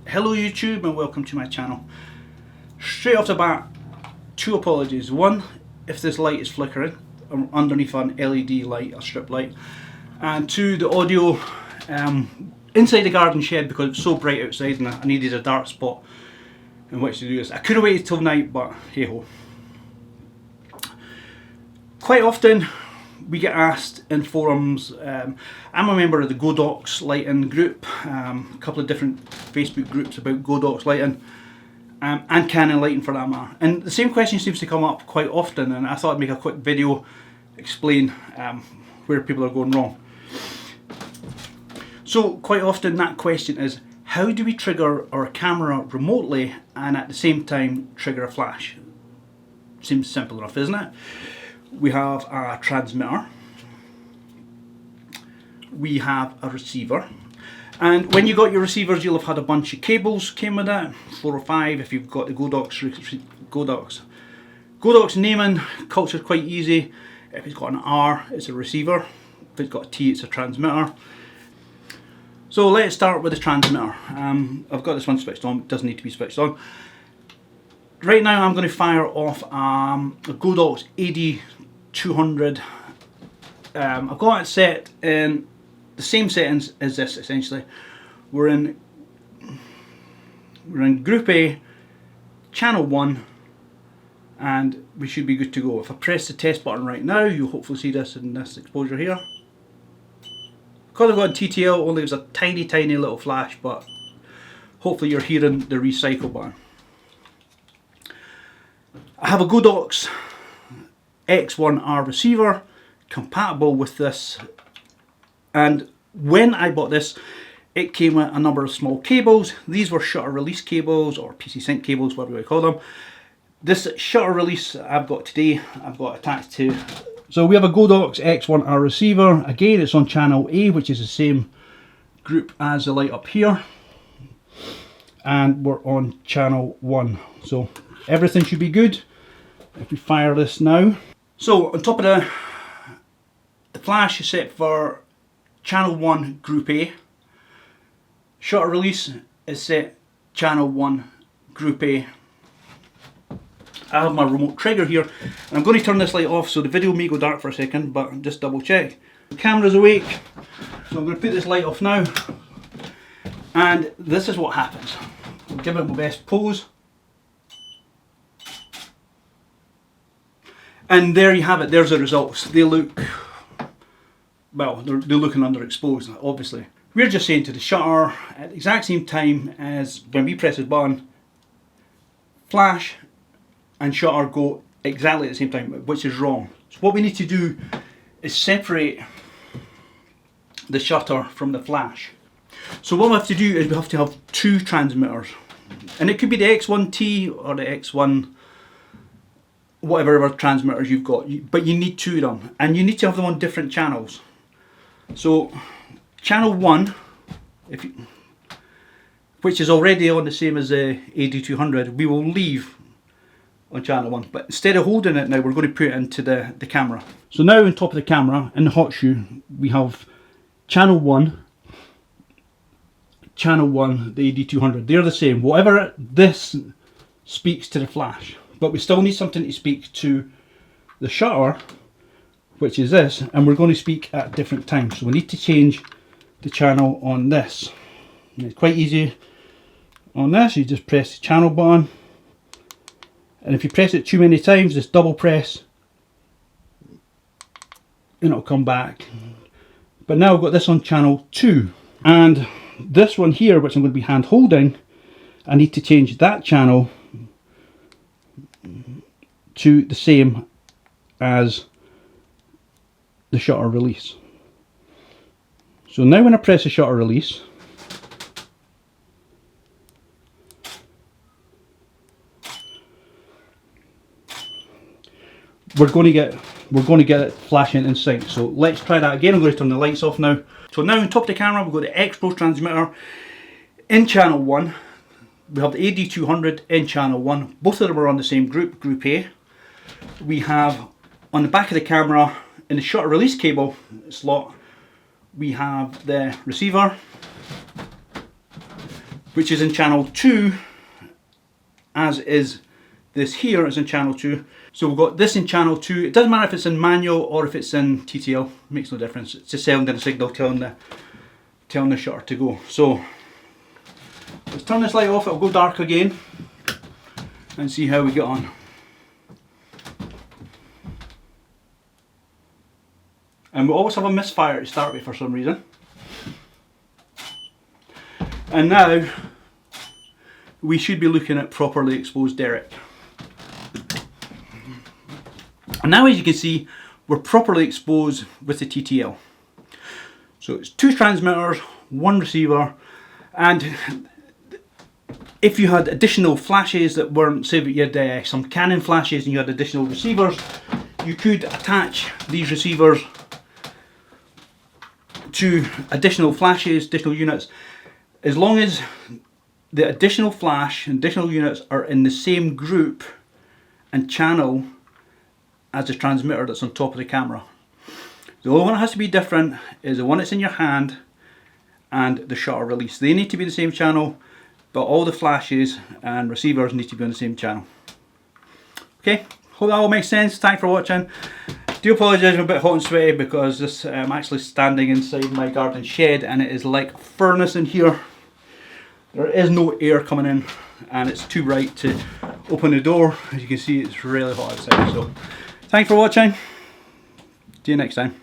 Hello YouTube and welcome to my channel. Straight off the bat, two apologies. One, if this light is flickering underneath an LED light, a strip light. And two, the audio inside the garden shed, because it's so bright outside and I needed a dark spot in which to do this. I could have waited till night, but hey ho. Quite often we get asked in forums, I'm a member of the Godox lighting group, a couple of different Facebook groups about Godox lighting, and Canon lighting for that matter. And the same question seems to come up quite often, and I thought I'd make a quick video explain where people are going wrong. So quite often that question is, how do we trigger our camera remotely and at the same time trigger a flash? Seems simple enough, isn't it? We have a transmitter, we have a receiver, and when you got your receivers you'll have had a bunch of cables came with it, 4 or 5 if you've got the Godox naming culture is quite easy. If it's got an R it's a receiver, if it's got a T it's a transmitter. So let's start with the transmitter. I've got this one switched on, it doesn't need to be switched on. Right now I'm going to fire off a Godox AD200. I've got it set in the same settings as this essentially. We're in Group A, Channel 1, and we should be good to go. If I press the test button right now, you'll hopefully see this in this exposure here. Because I've got TTL, only there's a tiny little flash, but hopefully you're hearing the recycle button. I have a Godox X1R receiver compatible with this, and when I bought this it came with a number of small cables. These were shutter release cables or PC sync cables, whatever you call them. This shutter release I've got today, I've got attached to. So we have a Godox X1R receiver. Again, it's on channel A, which is the same group as the light up here, and we're on channel 1, so everything should be good. If we fire this now, so on top of the flash is set for channel 1 Group A. Shutter release is set channel 1 Group A. I have my remote trigger here, and I'm going to turn this light off, so the video may go dark for a second, but just double check. The camera's awake, so I'm going to put this light off now, and this is what happens. I'll give it my best pose. And there you have it, there's the results. They look, well, they're looking underexposed, obviously. We're just saying to the shutter at the exact same time as when we press this button, flash and shutter go exactly at the same time, which is wrong. So what we need to do is separate the shutter from the flash. So what we have to do is we have to have two transmitters. And it could be the X1T or the X1, whatever other transmitters you've got, but you need two of them, and you need to have them on different channels. So channel 1, which is already on the same as the AD200, we will leave on channel 1, but instead of holding it now, we're going to put it into the camera. So now on top of the camera, in the hot shoe, we have channel 1, the AD200, they're the same. Whatever this speaks to the flash, but we still need something to speak to the shutter, which is this, and we're going to speak at different times. So we need to change the channel on this. And it's quite easy on this. You just press the channel button, and if you press it too many times, just double press and it'll come back. But now I've got this on channel 2, and this one here, which I'm going to be hand holding, I need to change that channel to the same as the shutter release. So now when I press the shutter release, we're going to get it flashing in sync. So let's try that again. I'm going to turn the lights off now. So now on top of the camera, we've got the X Pro transmitter in channel 1. We have the AD200 in channel 1. Both of them are on the same group, Group A. We have on the back of the camera, in the shutter release cable slot, we have the receiver, which is in channel 2, as is this here is in channel 2. So we've got this in channel 2. It doesn't matter if it's in manual or if it's in TTL, it makes no difference. It's just sending a signal telling the shutter to go. So let's turn this light off, it'll go dark again, and see how we get on. And we always have a misfire to start with for some reason. And now we should be looking at properly exposed derrick. And now, as you can see, we're properly exposed with the TTL. So it's 2 transmitters, 1 receiver, and if you had additional flashes that weren't, say you had some Canon flashes and you had additional receivers, you could attach these receivers to additional flashes, additional units, as long as the additional flash and additional units are in the same group and channel as the transmitter that's on top of the camera. The only one that has to be different is the one that's in your hand and the shutter release. They need to be the same channel, but all the flashes and receivers need to be on the same channel. Okay, hope that all makes sense. Thanks for watching. Do apologise, I'm a bit hot and sweaty because this, I'm actually standing inside my garden shed and it is like a furnace in here. There is no air coming in and it's too bright to open the door. As you can see, it's really hot outside. So thanks for watching. See you next time.